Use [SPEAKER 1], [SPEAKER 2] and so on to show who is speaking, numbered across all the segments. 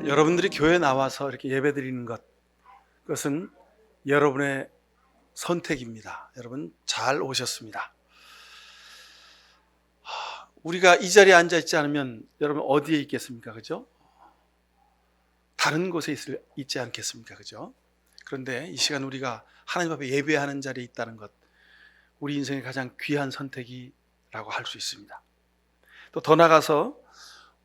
[SPEAKER 1] 여러분들이 교회에 나와서 이렇게 예배 드리는 것, 그것은 여러분의 선택입니다. 여러분 잘 오셨습니다. 우리가 이 자리에 앉아 있지 않으면 여러분 어디에 있겠습니까? 그죠? 다른 곳에 있지 않겠습니까? 그죠? 그런데 이 시간 우리가 하나님 앞에 예배하는 자리에 있다는 것, 우리 인생의 가장 귀한 선택이라고 할 수 있습니다. 또 더 나아가서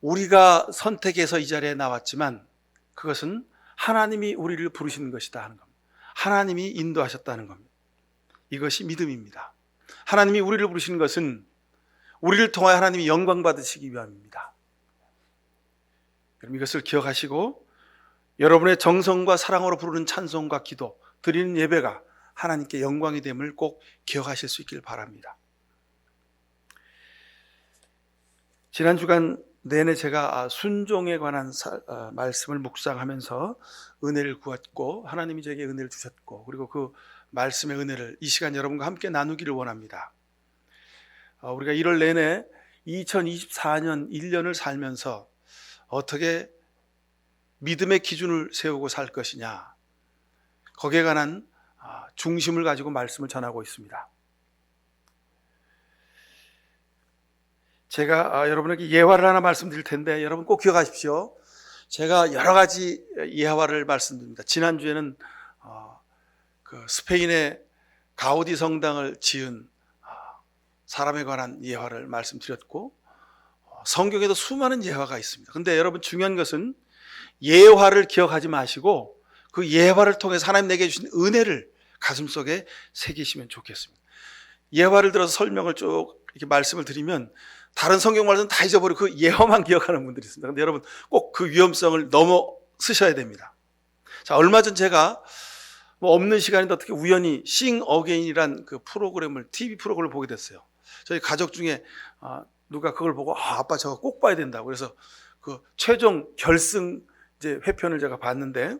[SPEAKER 1] 우리가 선택해서 이 자리에 나왔지만 그것은 하나님이 우리를 부르시는 것이다 하는 겁니다. 하나님이 인도하셨다는 겁니다. 이것이 믿음입니다. 하나님이 우리를 부르시는 것은 우리를 통하여 하나님이 영광 받으시기 위함입니다. 그럼 이것을 기억하시고 여러분의 정성과 사랑으로 부르는 찬송과 기도, 드리는 예배가 하나님께 영광이 됨을 꼭 기억하실 수 있길 바랍니다. 지난 주간 내내 제가 순종에 관한 말씀을 묵상하면서 은혜를 구했고 하나님이 저에게 은혜를 주셨고 그리고 그 말씀의 은혜를 이 시간 여러분과 함께 나누기를 원합니다. 우리가 1월 내내 2024년 1년을 살면서 어떻게 믿음의 기준을 세우고 살 것이냐, 거기에 관한 중심을 가지고 말씀을 전하고 있습니다. 제가 여러분에게 예화를 하나 말씀드릴 텐데 여러분 꼭 기억하십시오. 제가 여러 가지 예화를 말씀드립니다. 지난주에는 그 스페인의 가우디 성당을 지은 사람에 관한 예화를 말씀드렸고 성경에도 수많은 예화가 있습니다. 그런데 여러분 중요한 것은 예화를 기억하지 마시고 그 예화를 통해서 하나님 내게 주신 은혜를 가슴속에 새기시면 좋겠습니다. 예화를 들어서 설명을 쭉 이렇게 말씀을 드리면 다른 성경 말씀은 다 잊어버리고 그 예화만 기억하는 분들이 있습니다. 그런데 여러분 꼭 그 위험성을 넘어 쓰셔야 됩니다. 자, 얼마 전 제가 없는 시간인데 어떻게 우연히 Sing Again이란 그 프로그램을, TV 프로그램을 보게 됐어요. 저희 가족 중에 누가 그걸 보고 아빠 저거 꼭 봐야 된다고 그래서 그 최종 결승 이제 회편을 제가 봤는데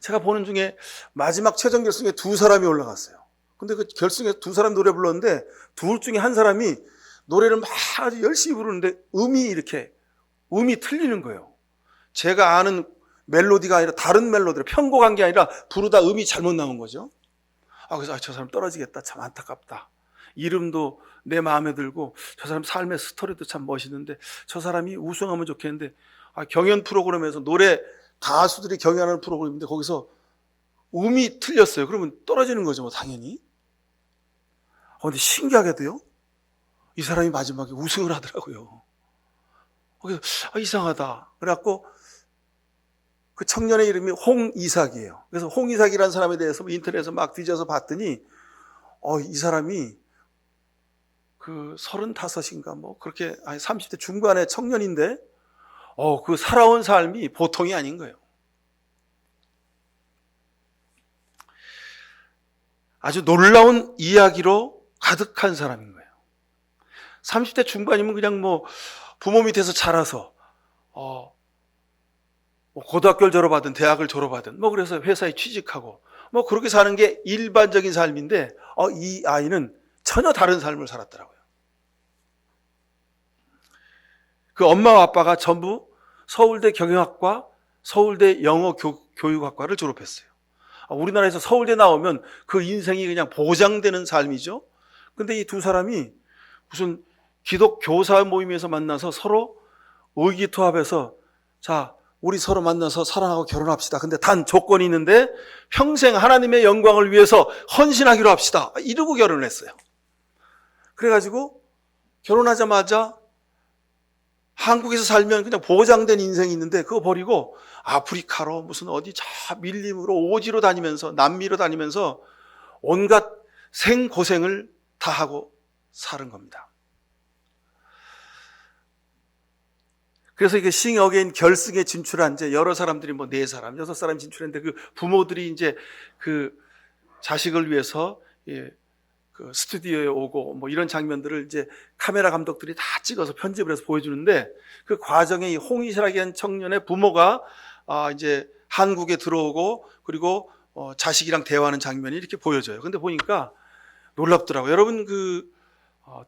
[SPEAKER 1] 제가 보는 중에 마지막 최종 결승에 두 사람이 올라갔어요. 근데 그 결승에 두 사람 노래 불렀는데 둘 중에 한 사람이 노래를 막 아주 열심히 부르는데 음이 틀리는 거예요. 제가 아는 멜로디가 아니라 다른 멜로디로 편곡한 게 아니라 부르다 음이 잘못 나온 거죠. 그래서 저 사람 떨어지겠다. 참 안타깝다. 이름도 내 마음에 들고 저 사람 삶의 스토리도 참 멋있는데 저 사람이 우승하면 좋겠는데 경연 프로그램에서 노래 가수들이 경연하는 프로그램인데 거기서 음이 틀렸어요. 그러면 떨어지는 거죠, 당연히. 근데 신기하게도요, 이 사람이 마지막에 우승을 하더라고요. 그래서 이상하다. 그래갖고 그 청년의 이름이 홍이삭이에요. 그래서 홍이삭이라는 사람에 대해서 인터넷에서 막 뒤져서 봤더니 이 사람이 그 35인가 그렇게 30대 중반의 청년인데 그 살아온 삶이 보통이 아닌 거예요. 아주 놀라운 이야기로 가득한 사람인 거예요. 30대 중반이면 그냥 부모 밑에서 자라서 고등학교를 졸업하든 대학을 졸업하든 그래서 회사에 취직하고 그렇게 사는 게 일반적인 삶인데 이 아이는 전혀 다른 삶을 살았더라고요. 그 엄마와 아빠가 전부 서울대 경영학과, 서울대 영어 교육학과를 졸업했어요. 우리나라에서 서울대 나오면 그 인생이 그냥 보장되는 삶이죠. 근데 이 두 사람이 무슨 기독 교사 모임에서 만나서 서로 의기투합해서 자, 우리 서로 만나서 사랑하고 결혼합시다. 근데 단 조건이 있는데 평생 하나님의 영광을 위해서 헌신하기로 합시다. 이러고 결혼을 했어요. 그래가지고 결혼하자마자 한국에서 살면 그냥 보장된 인생이 있는데 그거 버리고 아프리카로 무슨 어디 밀림으로 오지로 다니면서 남미로 다니면서 온갖 생고생을 다 하고 사는 겁니다. 그래서 이게 Sing Again 결승에 진출한 이제 여러 사람들이 4사람, 6사람 진출했는데 그 부모들이 이제 그 자식을 위해서 그 스튜디오에 오고 이런 장면들을 이제 카메라 감독들이 다 찍어서 편집을 해서 보여주는데 그 과정에 이 홍이삭이라는 청년의 부모가 이제 한국에 들어오고 그리고 자식이랑 대화하는 장면이 이렇게 보여져요. 근데 보니까 놀랍더라고요. 여러분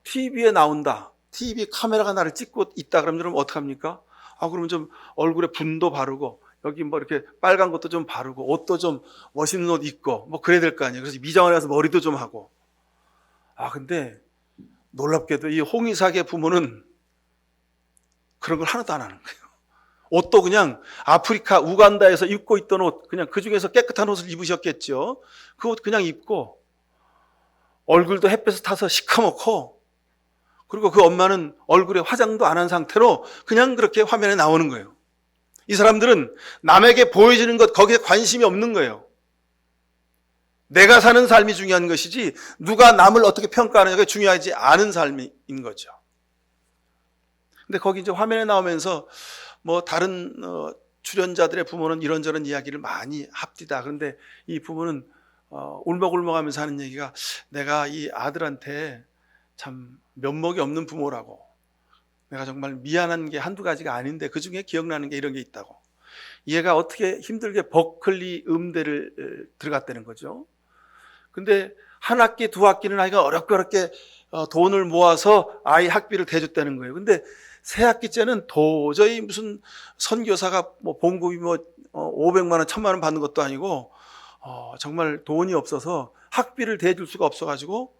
[SPEAKER 1] TV에 나온다. TV 카메라가 나를 찍고 있다 그러면 여러분 어떡합니까? 그러면 좀 얼굴에 분도 바르고 여기 뭐 이렇게 빨간 것도 좀 바르고 옷도 좀 멋있는 옷 입고 뭐 그래야 될 거 아니에요. 그래서 미장원에 가서 머리도 좀 하고. 근데 놀랍게도 이 홍의사의 부모는 그런 걸 하나도 안 하는 거예요. 옷도 그냥 아프리카 우간다에서 입고 있던 옷, 그냥 그 중에서 깨끗한 옷을 입으셨겠죠. 그 옷 그냥 입고 얼굴도 햇볕에 타서 시커멓고, 그리고 그 엄마는 얼굴에 화장도 안 한 상태로 그냥 그렇게 화면에 나오는 거예요. 이 사람들은 남에게 보여지는 것, 거기에 관심이 없는 거예요. 내가 사는 삶이 중요한 것이지 누가 남을 어떻게 평가하느냐가 중요하지 않은 삶인 거죠. 근데 거기 이제 화면에 나오면서 뭐 다른 출연자들의 부모는 이런저런 이야기를 많이 합디다. 그런데 이 부모는 울먹울먹하면서 하는 얘기가, 내가 이 아들한테 참 면목이 없는 부모라고, 내가 정말 미안한 게 한두 가지가 아닌데 그 중에 기억나는 게 이런 게 있다고. 얘가 어떻게 힘들게 버클리 음대를 들어갔다는 거죠. 근데 한 학기 두 학기는 아이가 어렵게 돈을 모아서 아이 학비를 대줬다는 거예요. 근데 세 학기째는 도저히 무슨 선교사가 뭐 봉급이 뭐 500만 원, 1000만 원 받는 것도 아니고 정말 돈이 없어서 학비를 대줄 수가 없어가지고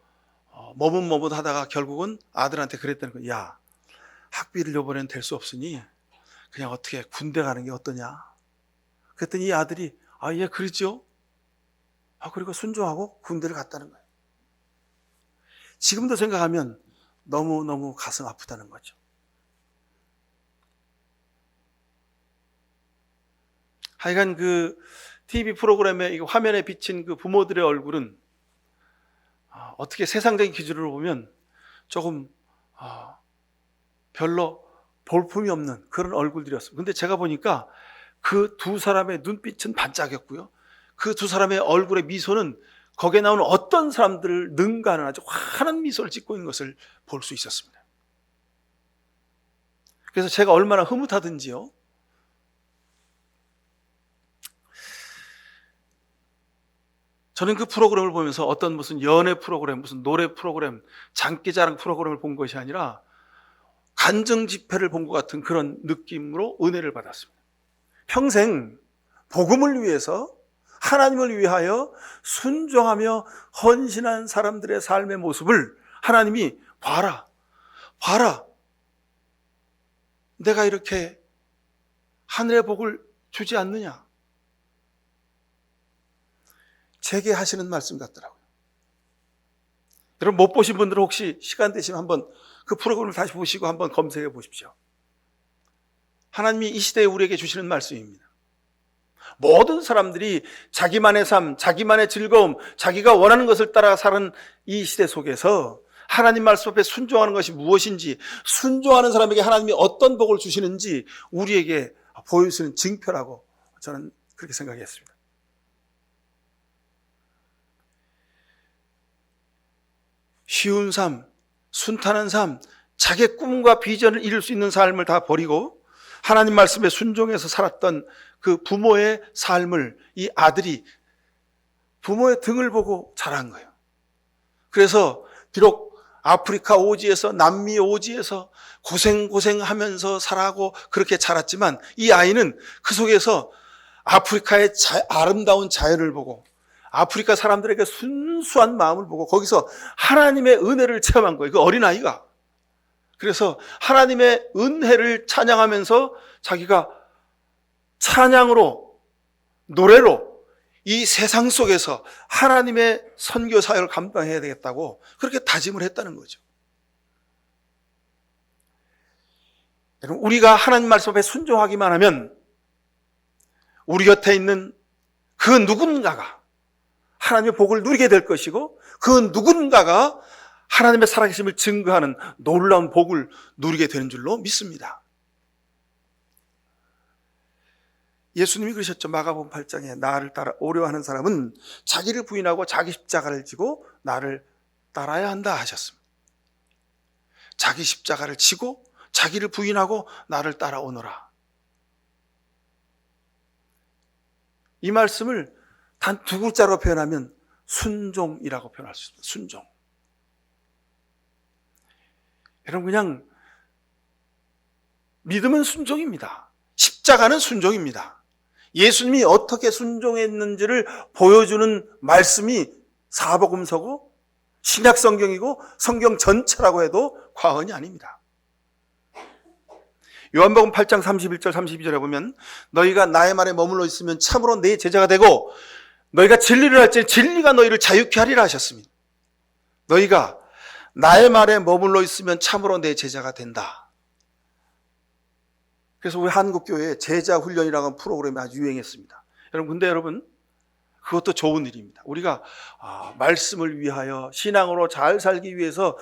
[SPEAKER 1] 머뭇머뭇하다가 결국은 아들한테 그랬다는 거예요. 야, 학비를 이번에는 댈 수 없으니 그냥 어떻게 군대 가는 게 어떠냐. 그랬더니 이 아들이 예, 그러죠. 그리고 순종하고 군대를 갔다는 거예요. 지금도 생각하면 너무너무 가슴 아프다는 거죠. 하여간 그 TV 프로그램에 이 화면에 비친 그 부모들의 얼굴은 어떻게 세상적인 기준으로 보면 조금 별로 볼품이 없는 그런 얼굴들이었습니다. 근데 제가 보니까 그 두 사람의 눈빛은 반짝였고요. 그 두 사람의 얼굴의 미소는 거기에 나오는 어떤 사람들을 능가하는 아주 환한 미소를 짓고 있는 것을 볼 수 있었습니다. 그래서 제가 얼마나 흐뭇하든지요. 저는 그 프로그램을 보면서 어떤 무슨 연애 프로그램, 무슨 노래 프로그램, 장기자랑 프로그램을 본 것이 아니라 간증 집회를 본 것 같은 그런 느낌으로 은혜를 받았습니다. 평생 복음을 위해서, 하나님을 위하여 순종하며 헌신한 사람들의 삶의 모습을 하나님이 봐라. 내가 이렇게 하늘의 복을 주지 않느냐. 제게 하시는 말씀 같더라고요. 여러분 못 보신 분들은 혹시 시간 되시면 한번 그 프로그램을 다시 보시고 한번 검색해 보십시오. 하나님이 이 시대에 우리에게 주시는 말씀입니다. 모든 사람들이 자기만의 삶, 자기만의 즐거움, 자기가 원하는 것을 따라 사는 이 시대 속에서 하나님 말씀 앞에 순종하는 것이 무엇인지, 순종하는 사람에게 하나님이 어떤 복을 주시는지 우리에게 보여주시는 징표라고 저는 그렇게 생각했습니다. 쉬운 삶, 순탄한 삶, 자기의 꿈과 비전을 이룰 수 있는 삶을 다 버리고 하나님 말씀에 순종해서 살았던 그 부모의 삶을 이 아들이 부모의 등을 보고 자란 거예요. 그래서 비록 아프리카 오지에서, 남미 오지에서 고생하면서 살아고 그렇게 자랐지만 이 아이는 그 속에서 아프리카의 아름다운 자연을 보고 아프리카 사람들에게 순수한 마음을 보고 거기서 하나님의 은혜를 체험한 거예요. 그 어린아이가. 그래서 하나님의 은혜를 찬양하면서 자기가 찬양으로, 노래로 이 세상 속에서 하나님의 선교 사역을 감당해야 되겠다고 그렇게 다짐을 했다는 거죠. 여러분, 우리가 하나님 말씀 앞에 순종하기만 하면 우리 곁에 있는 그 누군가가 하나님의 복을 누리게 될 것이고 그 누군가가 하나님의 살아계심을 증거하는 놀라운 복을 누리게 되는 줄로 믿습니다. 예수님이 그러셨죠. 마가복음 8장에 나를 따라오려 하는 사람은 자기를 부인하고 자기 십자가를 지고 나를 따라야 한다 하셨습니다. 자기 십자가를 지고 자기를 부인하고 나를 따라오너라. 이 말씀을 단 두 글자로 표현하면 순종이라고 표현할 수 있습니다. 순종. 여러분 그냥 믿음은 순종입니다. 십자가는 순종입니다. 예수님이 어떻게 순종했는지를 보여주는 말씀이 사복음서고 신약 성경이고 성경 전체라고 해도 과언이 아닙니다. 요한복음 8장 31절 32절에 보면 너희가 나의 말에 머물러 있으면 참으로 내 제자가 되고 너희가 진리를 할지 진리가 너희를 자유케 하리라 하셨습니다. 너희가 나의 말에 머물러 있으면 참으로 내 제자가 된다. 그래서 우리 한국교회에 제자 훈련이라고 하는 프로그램이 아주 유행했습니다. 근데 여러분 그것도 좋은 일입니다. 우리가 말씀을 위하여 신앙으로 잘 살기 위해서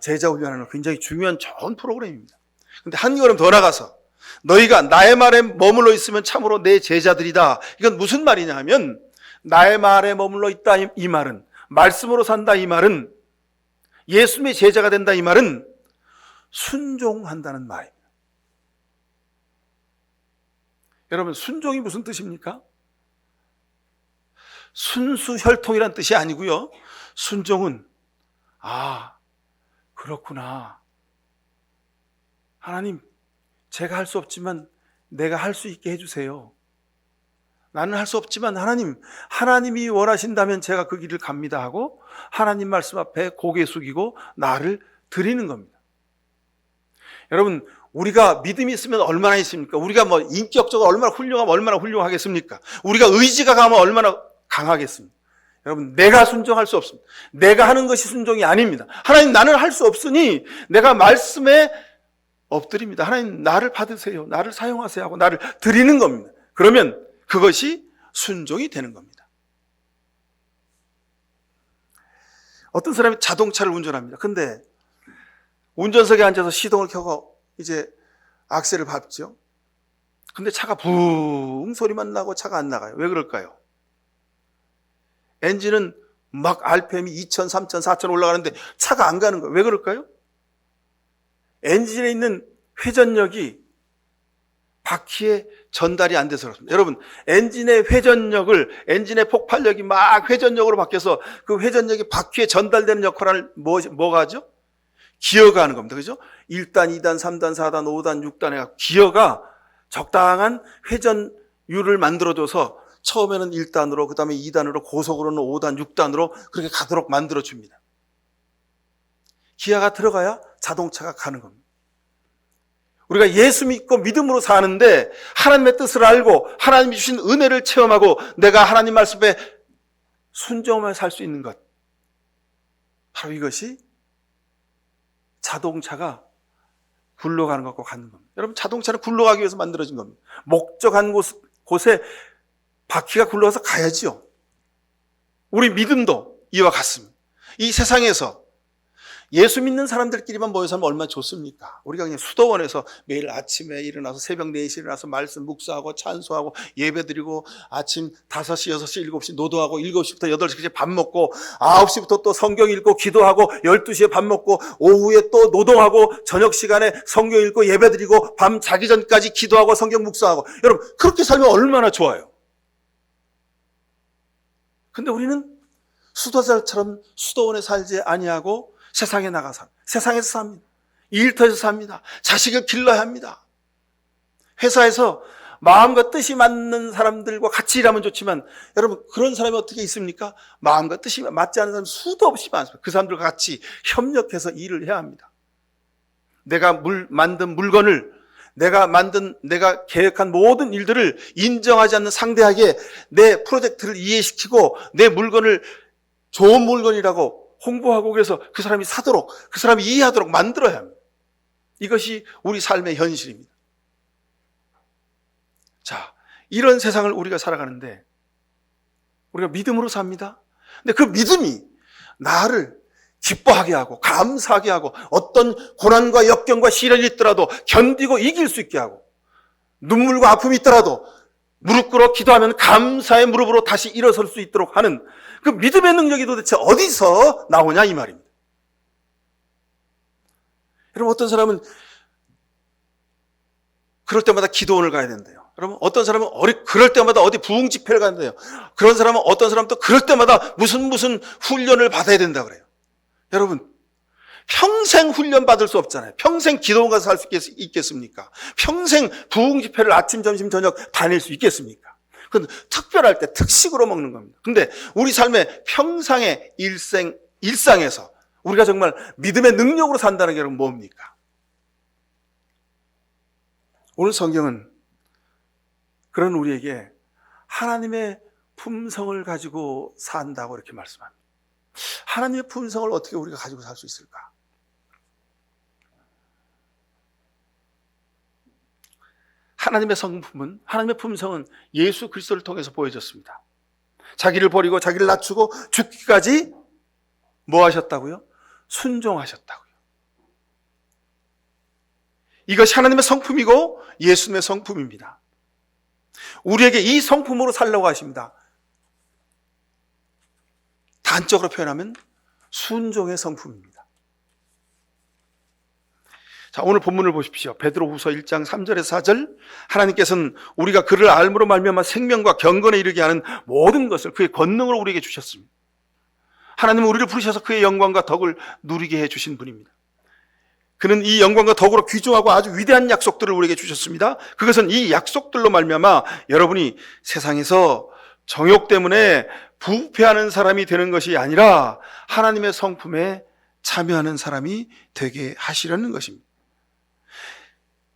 [SPEAKER 1] 제자 훈련하는 굉장히 중요한 좋은 프로그램입니다. 근데 한 걸음 더 나가서 너희가 나의 말에 머물러 있으면 참으로 내 제자들이다. 이건 무슨 말이냐 하면 나의 말에 머물러 있다 이 말은, 말씀으로 산다 이 말은, 예수님의 제자가 된다 이 말은 순종한다는 말입니다. 여러분 순종이 무슨 뜻입니까? 순수 혈통이란 뜻이 아니고요. 순종은 그렇구나. 하나님, 제가 할 수 없지만 내가 할 수 있게 해주세요. 나는 할 수 없지만 하나님이 원하신다면 제가 그 길을 갑니다 하고 하나님 말씀 앞에 고개 숙이고 나를 드리는 겁니다. 여러분, 우리가 믿음이 있으면 얼마나 있습니까? 우리가 인격적으로 얼마나 훌륭하면 얼마나 훌륭하겠습니까? 우리가 의지가 강하면 얼마나 강하겠습니까? 여러분, 내가 순종할 수 없습니다. 내가 하는 것이 순종이 아닙니다. 하나님, 나는 할 수 없으니 내가 말씀에 엎드립니다. 하나님, 나를 받으세요. 나를 사용하세요 하고 나를 드리는 겁니다. 그러면 그것이 순종이 되는 겁니다. 어떤 사람이 자동차를 운전합니다. 근데 운전석에 앉아서 시동을 켜고 이제 악셀을 밟죠. 근데 차가 붕 소리만 나고 차가 안 나가요. 왜 그럴까요? 엔진은 막 RPM이 2000, 3000, 4000 올라가는데 차가 안 가는 거예요. 왜 그럴까요? 엔진에 있는 회전력이 바퀴에 전달이 안 돼서 그렇습니다. 여러분, 엔진의 엔진의 폭발력이 막 회전력으로 바뀌어서 그 회전력이 바퀴에 전달되는 역할을 뭐가 하죠? 기어가 하는 겁니다. 그죠? 1단, 2단, 3단, 4단, 5단, 6단에 기어가 적당한 회전율을 만들어줘서 처음에는 1단으로, 그 다음에 2단으로, 고속으로는 5단, 6단으로 그렇게 가도록 만들어줍니다. 기아가 들어가야 자동차가 가는 겁니다. 우리가 예수 믿고 믿음으로 사는데 하나님의 뜻을 알고 하나님이 주신 은혜를 체험하고 내가 하나님 말씀에 순종하며 살 수 있는 것, 바로 이것이 자동차가 굴러가는 것과 같은 겁니다. 여러분, 자동차는 굴러가기 위해서 만들어진 겁니다. 목적한 곳에 바퀴가 굴러가서 가야지요. 우리 믿음도 이와 같습니다. 이 세상에서 예수 믿는 사람들끼리만 모여 살면 얼마나 좋습니까? 우리가 그냥 수도원에서 매일 아침에 일어나서 새벽 4시에 일어나서 말씀 묵상하고 찬송하고 예배드리고 아침 5시, 6시, 7시 노도하고 7시부터 8시까지 밥 먹고 9시부터 또 성경 읽고 기도하고 12시에 밥 먹고 오후에 또 노동하고 저녁 시간에 성경 읽고 예배드리고 밤 자기 전까지 기도하고 성경 묵상하고, 여러분 그렇게 살면 얼마나 좋아요. 근데 우리는 수도자처럼 수도원에 살지 아니하고 세상에 나가서 세상에서 삽니다. 일터에서 삽니다. 자식을 길러야 합니다. 회사에서 마음과 뜻이 맞는 사람들과 같이 일하면 좋지만 여러분, 그런 사람이 어떻게 있습니까? 마음과 뜻이 맞지 않는 사람 수도 없이 많습니다. 그 사람들과 같이 협력해서 일을 해야 합니다. 내가 만든 물건을, 내가 계획한 모든 일들을 인정하지 않는 상대에게 내 프로젝트를 이해시키고 내 물건을 좋은 물건이라고 홍보하고, 그래서 그 사람이 사도록, 그 사람이 이해하도록 만들어야 합니다. 이것이 우리 삶의 현실입니다. 자, 이런 세상을 우리가 살아가는데 우리가 믿음으로 삽니다. 근데 그 믿음이 나를 기뻐하게 하고 감사하게 하고 어떤 고난과 역경과 시련이 있더라도 견디고 이길 수 있게 하고, 눈물과 아픔이 있더라도 무릎 꿇어 기도하면 감사의 무릎으로 다시 일어설 수 있도록 하는 그 믿음의 능력이 도대체 어디서 나오냐 이 말입니다. 여러분, 어떤 사람은 그럴 때마다 기도원을 가야 된대요. 여러분, 어떤 사람은 그럴 때마다 어디 부흥 집회를 가야 된대요. 그런 사람은, 어떤 사람은 또 그럴 때마다 무슨 훈련을 받아야 된다 그래요. 여러분, 평생 훈련 받을 수 없잖아요. 평생 기도원 가서 살 수 있겠습니까? 평생 부흥 집회를 아침, 점심, 저녁 다닐 수 있겠습니까? 그건 특별할 때 특식으로 먹는 겁니다. 근데 우리 삶의 평상의 일상에서 우리가 정말 믿음의 능력으로 산다는 게 여러분 뭡니까? 오늘 성경은 그런 우리에게 하나님의 품성을 가지고 산다고 이렇게 말씀합니다. 하나님의 품성을 어떻게 우리가 가지고 살 수 있을까? 하나님의 성품은, 하나님의 품성은 예수 그리스도를 통해서 보여졌습니다. 자기를 버리고 자기를 낮추고 죽기까지 뭐 하셨다고요? 순종하셨다고요. 이것이 하나님의 성품이고 예수님의 성품입니다. 우리에게 이 성품으로 살라고 하십니다. 단적으로 표현하면 순종의 성품입니다. 자, 오늘 본문을 보십시오. 베드로후서 1장 3절에서 4절. 하나님께서는 우리가 그를 알므로 말미암아 생명과 경건에 이르게 하는 모든 것을 그의 권능으로 우리에게 주셨습니다. 하나님은 우리를 부르셔서 그의 영광과 덕을 누리게 해주신 분입니다. 그는 이 영광과 덕으로 귀중하고 아주 위대한 약속들을 우리에게 주셨습니다. 그것은 이 약속들로 말미암아 여러분이 세상에서 정욕 때문에 부패하는 사람이 되는 것이 아니라 하나님의 성품에 참여하는 사람이 되게 하시려는 것입니다.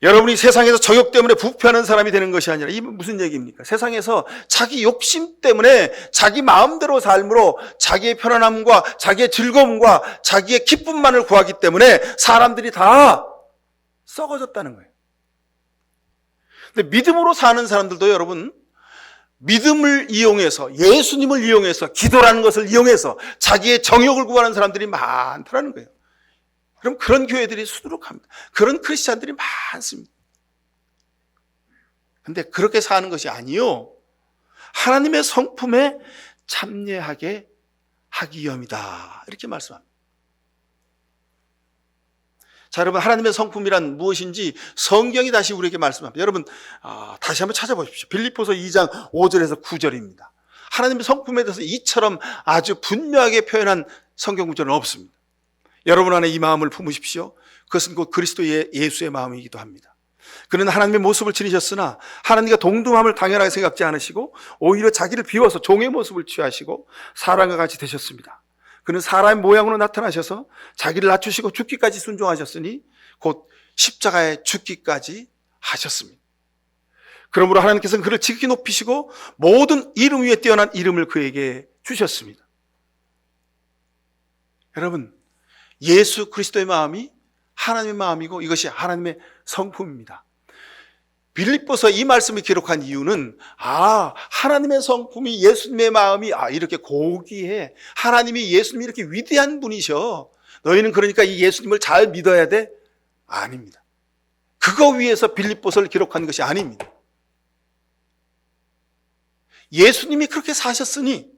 [SPEAKER 1] 여러분이 세상에서 정욕 때문에 부패하는 사람이 되는 것이 아니라, 이 무슨 얘기입니까? 세상에서 자기 욕심 때문에 자기 마음대로 삶으로 자기의 편안함과 자기의 즐거움과 자기의 기쁨만을 구하기 때문에 사람들이 다 썩어졌다는 거예요. 근데 믿음으로 사는 사람들도 여러분, 믿음을 이용해서, 예수님을 이용해서, 기도라는 것을 이용해서 자기의 정욕을 구하는 사람들이 많다는 거예요. 그럼 그런 교회들이 수두룩합니다. 그런 크리스찬들이 많습니다. 그런데 그렇게 사는 것이 아니요, 하나님의 성품에 참여하게 하기 위함이다, 이렇게 말씀합니다. 자, 여러분, 하나님의 성품이란 무엇인지 성경이 다시 우리에게 말씀합니다. 여러분, 다시 한번 찾아보십시오. 빌립보서 2장 5절에서 9절입니다. 하나님의 성품에 대해서 이처럼 아주 분명하게 표현한 성경 구절은 없습니다. 여러분 안에 이 마음을 품으십시오. 그것은 곧 그리스도의 예수의 마음이기도 합니다. 그는 하나님의 모습을 지니셨으나 하나님과 동등함을 당연하게 생각지 않으시고 오히려 자기를 비워서 종의 모습을 취하시고 사람과 같이 되셨습니다. 그는 사람의 모양으로 나타나셔서 자기를 낮추시고 죽기까지 순종하셨으니 곧 십자가에 죽기까지 하셨습니다. 그러므로 하나님께서는 그를 지극히 높이시고 모든 이름 위에 뛰어난 이름을 그에게 주셨습니다. 여러분, 예수 그리스도의 마음이 하나님의 마음이고 이것이 하나님의 성품입니다. 빌립보서 이 말씀을 기록한 이유는 하나님의 성품이, 예수님의 마음이 이렇게 고귀해, 하나님이, 예수님이 이렇게 위대한 분이셔, 너희는 그러니까 이 예수님을 잘 믿어야 돼? 아닙니다. 그거 위해서 빌립보서를 기록한 것이 아닙니다. 예수님이 그렇게 사셨으니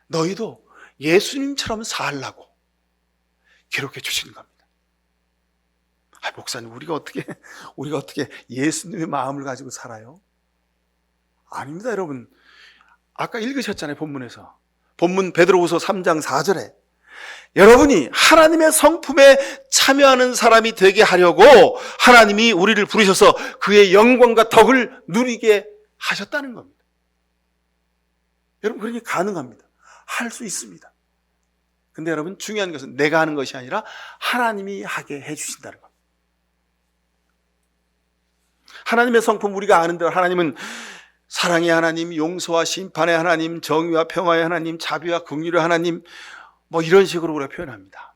[SPEAKER 1] 너희도 예수님처럼 살라고 기록해 주시는 겁니다. 목사님, 우리가 어떻게 예수님의 마음을 가지고 살아요? 아닙니다, 여러분. 아까 읽으셨잖아요, 본문에서. 본문 베드로후서 3장 4절에 여러분이 하나님의 성품에 참여하는 사람이 되게 하려고 하나님이 우리를 부르셔서 그의 영광과 덕을 누리게 하셨다는 겁니다. 여러분, 그러니 가능합니다. 할 수 있습니다. 근데 여러분, 중요한 것은 내가 하는 것이 아니라 하나님이 하게 해주신다는 겁니다. 하나님의 성품 우리가 아는 대로 하나님은 사랑의 하나님, 용서와 심판의 하나님, 정의와 평화의 하나님, 자비와 긍휼의 하나님, 이런 식으로 우리가 표현합니다.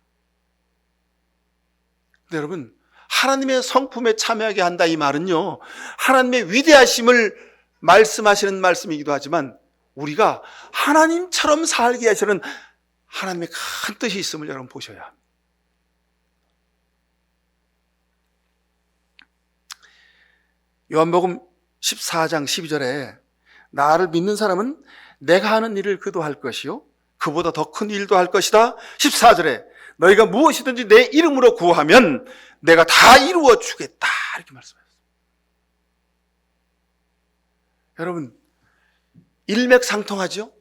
[SPEAKER 1] 근데 여러분, 하나님의 성품에 참여하게 한다, 이 말은요, 하나님의 위대하심을 말씀하시는 말씀이기도 하지만 우리가 하나님처럼 살게 하시는 하나님의 큰 뜻이 있음을 여러분 보셔야 합니다. 요한복음 14장 12절에 나를 믿는 사람은 내가 하는 일을 그도 할 것이요 그보다 더 큰 일도 할 것이다. 14절에 너희가 무엇이든지 내 이름으로 구하면 내가 다 이루어 주겠다, 이렇게 말씀하셨습니다. 여러분, 일맥상통하죠?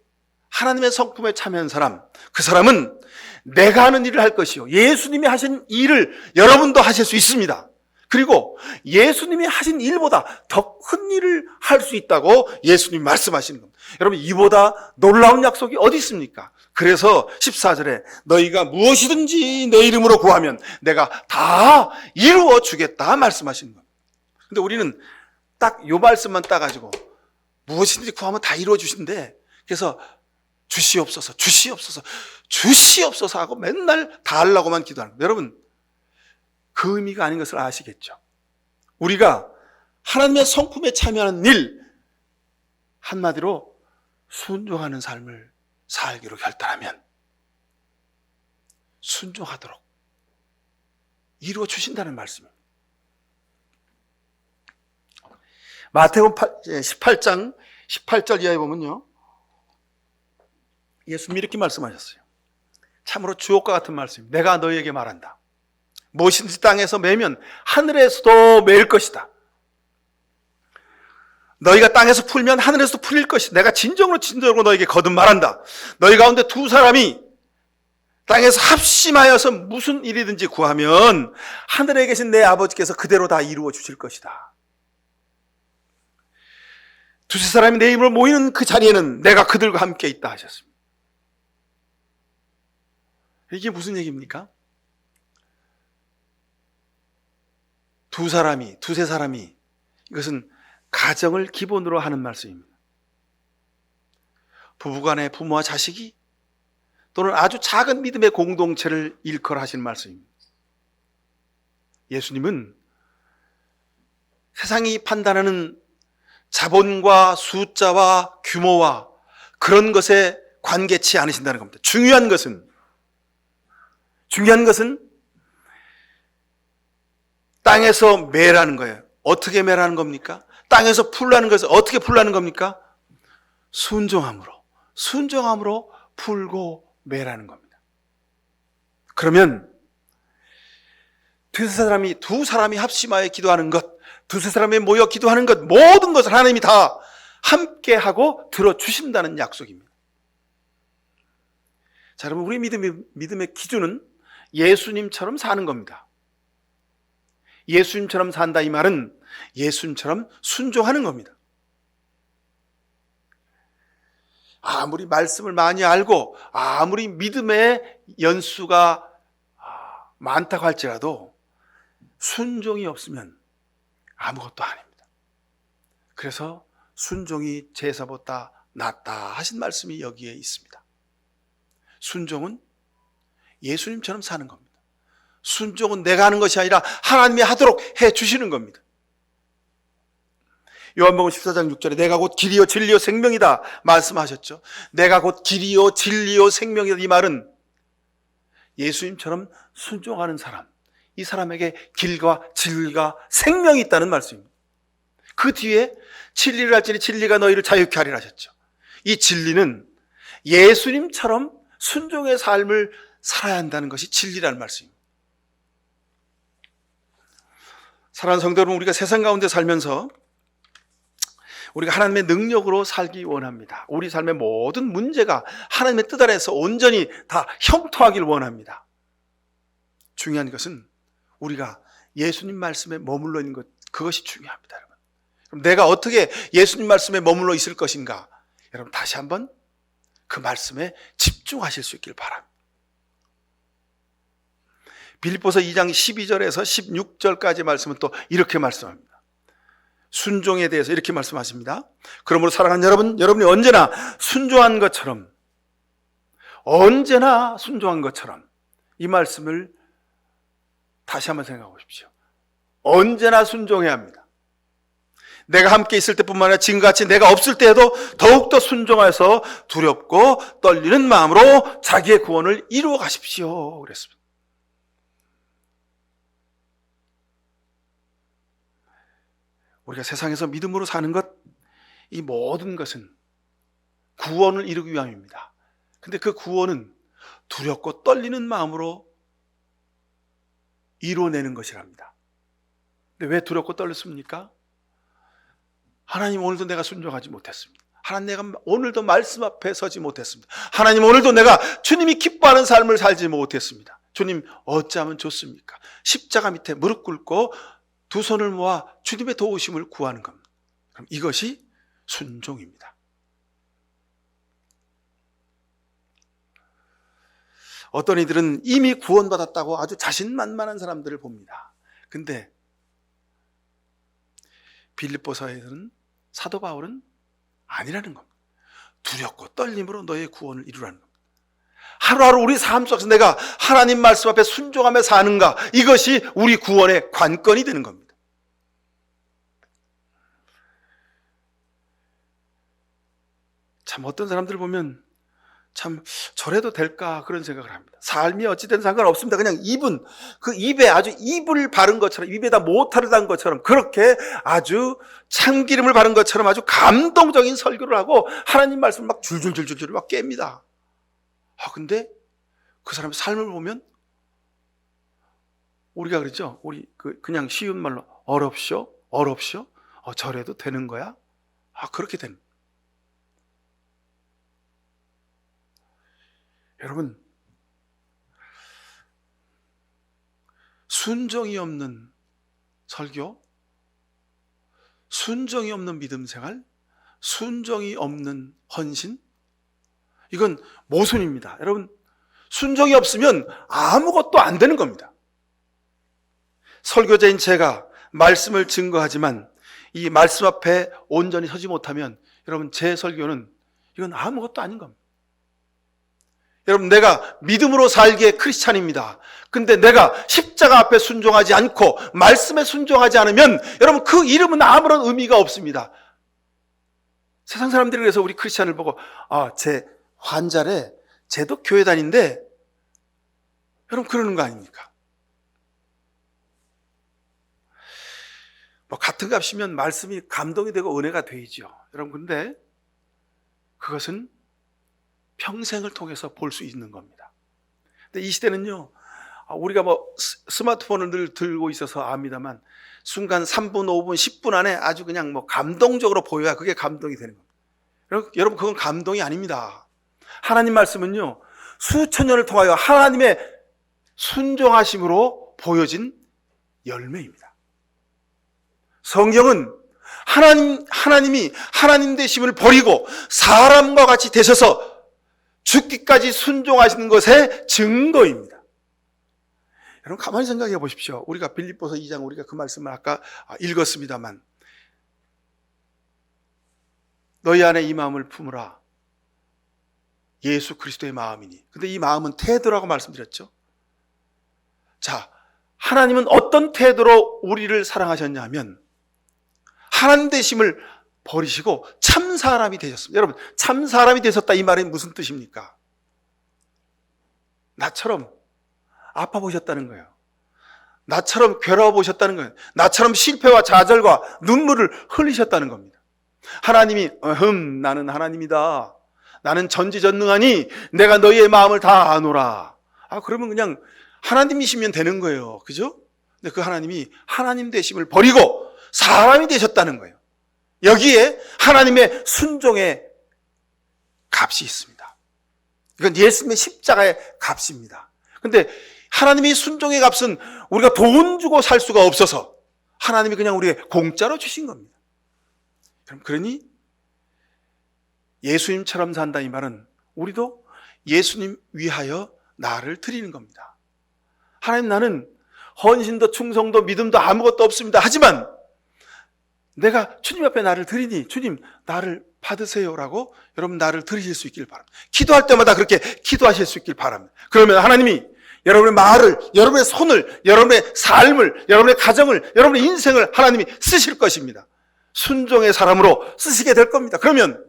[SPEAKER 1] 하나님의 성품에 참여한 사람, 그 사람은 내가 하는 일을 할 것이요, 예수님이 하신 일을 여러분도 하실 수 있습니다. 그리고 예수님이 하신 일보다 더 큰 일을 할 수 있다고 예수님이 말씀하시는 겁니다. 여러분, 이보다 놀라운 약속이 어디 있습니까? 그래서 14절에 너희가 무엇이든지 내 이름으로 구하면 내가 다 이루어 주겠다 말씀하시는 겁니다. 근데 우리는 딱 이 말씀만 따가지고 무엇이든지 구하면 다 이루어 주신대. 그래서 주시옵소서, 주시옵소서, 주시옵소서 하고 맨날 다 하려고만 기도하는 거예요. 여러분, 그 의미가 아닌 것을 아시겠죠? 우리가 하나님의 성품에 참여하는 일, 한마디로 순종하는 삶을 살기로 결단하면 순종하도록 이루어 주신다는 말씀입니다. 마태복음 18장 18절 이하에 보면요, 예수님이 이렇게 말씀하셨어요. 참으로 주옥과 같은 말씀입니다. 내가 너희에게 말한다. 무엇인지 땅에서 매면 하늘에서도 매일 것이다. 너희가 땅에서 풀면 하늘에서도 풀릴 것이다. 내가 진정으로 너희에게 거듭 말한다. 너희 가운데 두 사람이 땅에서 합심하여서 무슨 일이든지 구하면 하늘에 계신 내 아버지께서 그대로 다 이루어 주실 것이다. 두세 사람이 내 이름으로 모이는 그 자리에는 내가 그들과 함께 있다 하셨습니다. 이게 무슨 얘기입니까? 두세 사람이, 이것은 가정을 기본으로 하는 말씀입니다. 부부간의 부모와 자식이, 또는 아주 작은 믿음의 공동체를 일컬어하시는 말씀입니다. 예수님은 세상이 판단하는 자본과 숫자와 규모와 그런 것에 관계치 않으신다는 겁니다. 중요한 것은 땅에서 매라는 거예요. 어떻게 매라는 겁니까? 땅에서 풀라는 것은 어떻게 풀라는 겁니까? 순종함으로 풀고 매라는 겁니다. 그러면 두 사람이 합심하여 기도하는 것, 두세 사람이 모여 기도하는 것, 모든 것을 하나님이 다 함께하고 들어주신다는 약속입니다. 자, 여러분, 우리 믿음의 기준은 예수님처럼 사는 겁니다. 예수님처럼 산다, 이 말은 예수님처럼 순종하는 겁니다. 아무리 말씀을 많이 알고 아무리 믿음의 연수가 많다고 할지라도 순종이 없으면 아무것도 아닙니다. 그래서 순종이 제사보다 낫다 하신 말씀이 여기에 있습니다. 순종은 예수님처럼 사는 겁니다. 순종은 내가 하는 것이 아니라 하나님이 하도록 해 주시는 겁니다. 요한복음 14장 6절에 내가 곧 길이요 진리요 생명이다 말씀하셨죠. 내가 곧 길이요 진리요 생명이다, 이 말은 예수님처럼 순종하는 사람, 이 사람에게 길과 진리가 생명이 있다는 말씀입니다. 그 뒤에 진리를 알지니 진리가 너희를 자유케 하리라 하셨죠. 이 진리는 예수님처럼 순종의 삶을 살아야 한다는 것이 진리라는 말씀입니다. 사랑하는 성도 여러분, 우리가 세상 가운데 살면서 우리가 하나님의 능력으로 살기 원합니다. 우리 삶의 모든 문제가 하나님의 뜻 아래에서 온전히 다 형통하기를 원합니다. 중요한 것은 우리가 예수님 말씀에 머물러 있는 것, 그것이 중요합니다. 여러분, 그럼 내가 어떻게 예수님 말씀에 머물러 있을 것인가? 여러분, 다시 한번 그 말씀에 집중하실 수 있길 바랍니다. 빌립보서 2장 12절에서 16절까지 말씀은 또 이렇게 말씀합니다. 순종에 대해서 이렇게 말씀하십니다. 그러므로 사랑하는 여러분, 여러분이 언제나 순종한 것처럼, 이 말씀을 다시 한번 생각해 보십시오. 언제나 순종해야 합니다. 내가 함께 있을 때뿐만 아니라 지금같이 내가 없을 때에도 더욱더 순종해서 두렵고 떨리는 마음으로 자기의 구원을 이루어 가십시오 그랬습니다. 우리가 세상에서 믿음으로 사는 것, 이 모든 것은 구원을 이루기 위함입니다. 근데 그 구원은 두렵고 떨리는 마음으로 이루어내는 것이랍니다. 근데 왜 두렵고 떨렸습니까? 하나님, 오늘도 내가 순종하지 못했습니다. 하나님, 내가 오늘도 말씀 앞에 서지 못했습니다. 하나님, 오늘도 내가 주님이 기뻐하는 삶을 살지 못했습니다. 주님, 어찌하면 좋습니까? 십자가 밑에 무릎 꿇고 두 손을 모아 주님의 도우심을 구하는 겁니다. 그럼 이것이 순종입니다. 어떤 이들은 이미 구원받았다고 아주 자신만만한 사람들을 봅니다. 근데 빌립보서에서는 사도 바울은 아니라는 겁니다. 두렵고 떨림으로 너의 구원을 이루라는 겁니다. 하루하루 우리 삶 속에서 내가 하나님 말씀 앞에 순종하며 사는가, 이것이 우리 구원의 관건이 되는 겁니다. 참 어떤 사람들 보면 참 저래도 될까 그런 생각을 합니다. 삶이 어찌된 상관없습니다. 그냥 입은 그 입에 아주 이불을 바른 것처럼, 입에다 모타를 단 것처럼, 그렇게 아주 참기름을 바른 것처럼 아주 감동적인 설교를 하고 하나님 말씀을 막 줄줄줄줄 막 깹니다. 근데 그 사람의 삶을 보면 우리가 그러죠. 우리 그냥 쉬운 말로 어렵쇼? 저래도 되는 거야? 그렇게 되는. 여러분, 순종이 없는 설교, 순종이 없는 믿음 생활, 순종이 없는 헌신, 이건 모순입니다. 여러분, 순종이 없으면 아무것도 안 되는 겁니다. 설교자인 제가 말씀을 증거하지만 이 말씀 앞에 온전히 서지 못하면 여러분, 제 설교는 이건 아무것도 아닌 겁니다. 여러분, 내가 믿음으로 살기에 크리스찬입니다. 근데 내가 십자가 앞에 순종하지 않고 말씀에 순종하지 않으면 여러분, 그 이름은 아무런 의미가 없습니다. 세상 사람들이 그래서 우리 크리스찬을 보고 제 환자래, 쟤도 교회 다닌데, 여러분 그러는 거 아닙니까? 같은 값이면 말씀이 감동이 되고 은혜가 되죠. 여러분, 근데 그것은 평생을 통해서 볼 수 있는 겁니다. 근데 이 시대는요, 우리가 스마트폰을 늘 들고 있어서 압니다만, 순간 3분, 5분, 10분 안에 아주 그냥 감동적으로 보여야 그게 감동이 되는 겁니다. 여러분, 그건 감동이 아닙니다. 하나님 말씀은요, 수천 년을 통하여 하나님의 순종하심으로 보여진 열매입니다. 성경은 하나님이 하나님 되심을 버리고 사람과 같이 되셔서 죽기까지 순종하시는 것의 증거입니다. 여러분, 가만히 생각해 보십시오. 우리가 빌립보서 2장, 우리가 그 말씀을 아까 읽었습니다만, 너희 안에 이 마음을 품으라. 예수 그리스도의 마음이니. 근데 이 마음은 태도라고 말씀드렸죠. 자, 하나님은 어떤 태도로 우리를 사랑하셨냐면 하나님 되심을 버리시고 참 사람이 되셨습니다. 여러분, 참 사람이 되셨다, 이 말이 무슨 뜻입니까? 나처럼 아파 보셨다는 거예요. 나처럼 괴로워 보셨다는 거예요. 나처럼 실패와 좌절과 눈물을 흘리셨다는 겁니다. 하나님이 나는 하나님이다. 나는 전지전능하니 내가 너희의 마음을 다 아노라. 그러면 그냥 하나님이시면 되는 거예요. 그죠? 근데 그 하나님이 하나님 되심을 버리고 사람이 되셨다는 거예요. 여기에 하나님의 순종의 값이 있습니다. 이건 예수님의 십자가의 값입니다. 근데 하나님의 순종의 값은 우리가 돈 주고 살 수가 없어서 하나님이 그냥 우리에게 공짜로 주신 겁니다. 그러니 예수님처럼 산다, 이 말은 우리도 예수님 위하여 나를 드리는 겁니다. 하나님, 나는 헌신도 충성도 믿음도 아무것도 없습니다. 하지만 내가 주님 앞에 나를 드리니 주님 나를 받으세요라고 여러분 나를 드리실 수 있길 바랍니다. 기도할 때마다 그렇게 기도하실 수 있길 바랍니다. 그러면 하나님이 여러분의 말을, 여러분의 손을, 여러분의 삶을, 여러분의 가정을, 여러분의 인생을 하나님이 쓰실 것입니다. 순종의 사람으로 쓰시게 될 겁니다. 그러면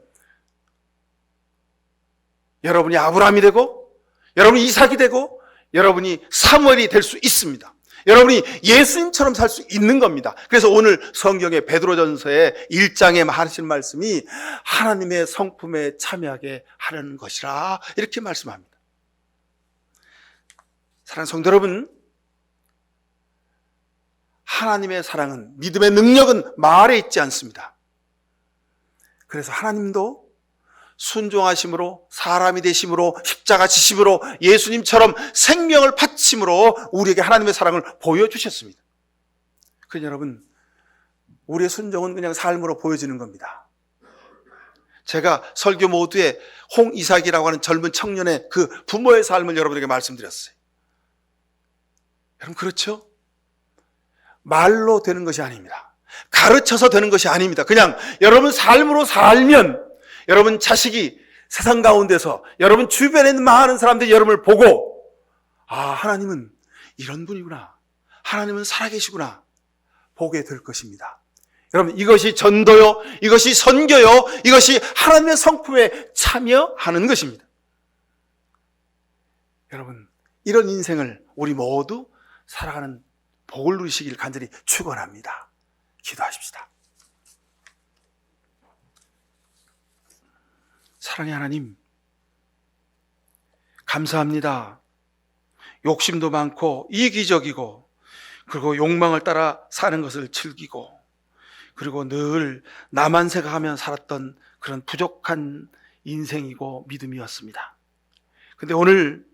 [SPEAKER 1] 여러분이 아브라함이 되고 여러분이 이삭이 되고 여러분이 사무엘이 될 수 있습니다. 여러분이 예수님처럼 살 수 있는 겁니다. 그래서 오늘 성경의 베드로전서의 1장에 하신 말씀이 하나님의 성품에 참여하게 하려는 것이라 이렇게 말씀합니다. 사랑하는 성도 여러분, 하나님의 사랑은, 믿음의 능력은 말에 있지 않습니다. 그래서 하나님도 순종하심으로, 사람이 되심으로, 십자가 지심으로, 예수님처럼 생명을 바침으로 우리에게 하나님의 사랑을 보여주셨습니다. 그러니 여러분, 우리의 순종은 그냥 삶으로 보여지는 겁니다. 제가 설교 모두에 홍이삭이라고 하는 젊은 청년의 그 부모의 삶을 여러분에게 말씀드렸어요. 여러분, 그렇죠? 말로 되는 것이 아닙니다. 가르쳐서 되는 것이 아닙니다. 그냥 여러분 삶으로 살면 여러분 자식이 세상 가운데서 여러분 주변에 있는 많은 사람들이 여러분을 보고, 아, 하나님은 이런 분이구나, 하나님은 살아계시구나 보게 될 것입니다. 여러분, 이것이 전도요, 이것이 선교요, 이것이 하나님의 성품에 참여하는 것입니다. 여러분, 이런 인생을 우리 모두 살아가는 복을 누리시길 간절히 축원합니다. 기도하십시다. 사랑의 하나님, 감사합니다. 욕심도 많고 이기적이고, 그리고 욕망을 따라 사는 것을 즐기고, 그리고 늘 나만 생각하며 살았던 그런 부족한 인생이고 믿음이었습니다. 근데 오늘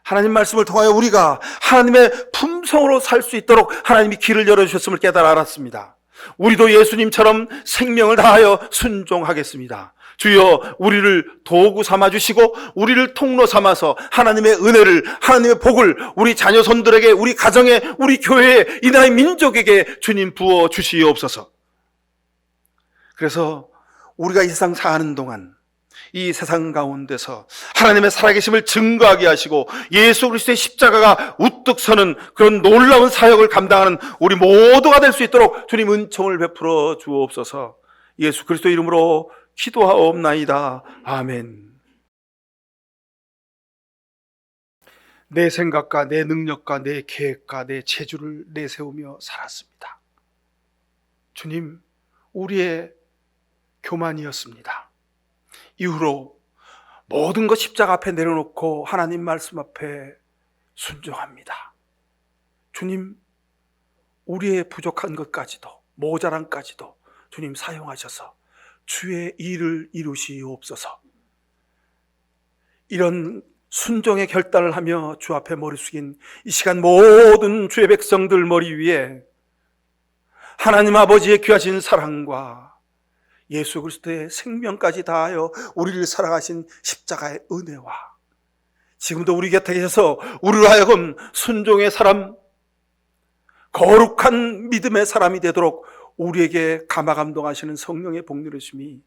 [SPEAKER 1] 하나님 말씀을 통하여 우리가 하나님의 품성으로 살 수 있도록 하나님이 길을 열어주셨음을 깨달아 알았습니다. 우리도 예수님처럼 생명을 다하여 순종하겠습니다. 주여, 우리를 도구 삼아주시고 우리를 통로 삼아서 하나님의 은혜를, 하나님의 복을 우리 자녀 손들에게, 우리 가정에, 우리 교회에, 이 나라의 민족에게 주님 부어 주시옵소서. 그래서 우리가 이 세상 사는 동안 이 세상 가운데서 하나님의 살아계심을 증거하게 하시고 예수 그리스도의 십자가가 우뚝 서는 그런 놀라운 사역을 감당하는 우리 모두가 될 수 있도록 주님 은총을 베풀어 주옵소서. 예수 그리스도 이름으로 기도하옵나이다. 아멘. 내 생각과 내 능력과 내 계획과 내 체주를 내세우며 살았습니다. 주님, 우리의 교만이었습니다. 이후로 모든 것 십자가 앞에 내려놓고 하나님 말씀 앞에 순종합니다. 주님, 우리의 부족한 것까지도, 모자람까지도 주님 사용하셔서 주의 일을 이루시옵소서. 이런 순종의 결단을 하며 주 앞에 머리 숙인 이 시간 모든 주의 백성들 머리 위에 하나님 아버지의 귀하신 사랑과 예수 그리스도의 생명까지 다하여 우리를 살아가신 십자가의 은혜와 지금도 우리 곁에 계셔서 우리로 하여금 순종의 사람, 거룩한 믿음의 사람이 되도록 우리에게 감화감동하시는 성령의 복누르심이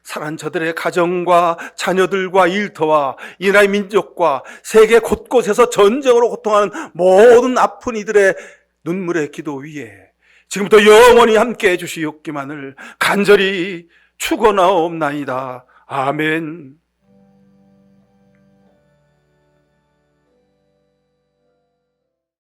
[SPEAKER 1] 사랑하는 저들의 가정과 자녀들과 일터와 이 나라의 민족과 세계 곳곳에서 전쟁으로 고통하는 모든 아픈 이들의 눈물의 기도 위에 지금부터 영원히 함께해 주시옵기만을 간절히 축원하옵나이다. 아멘.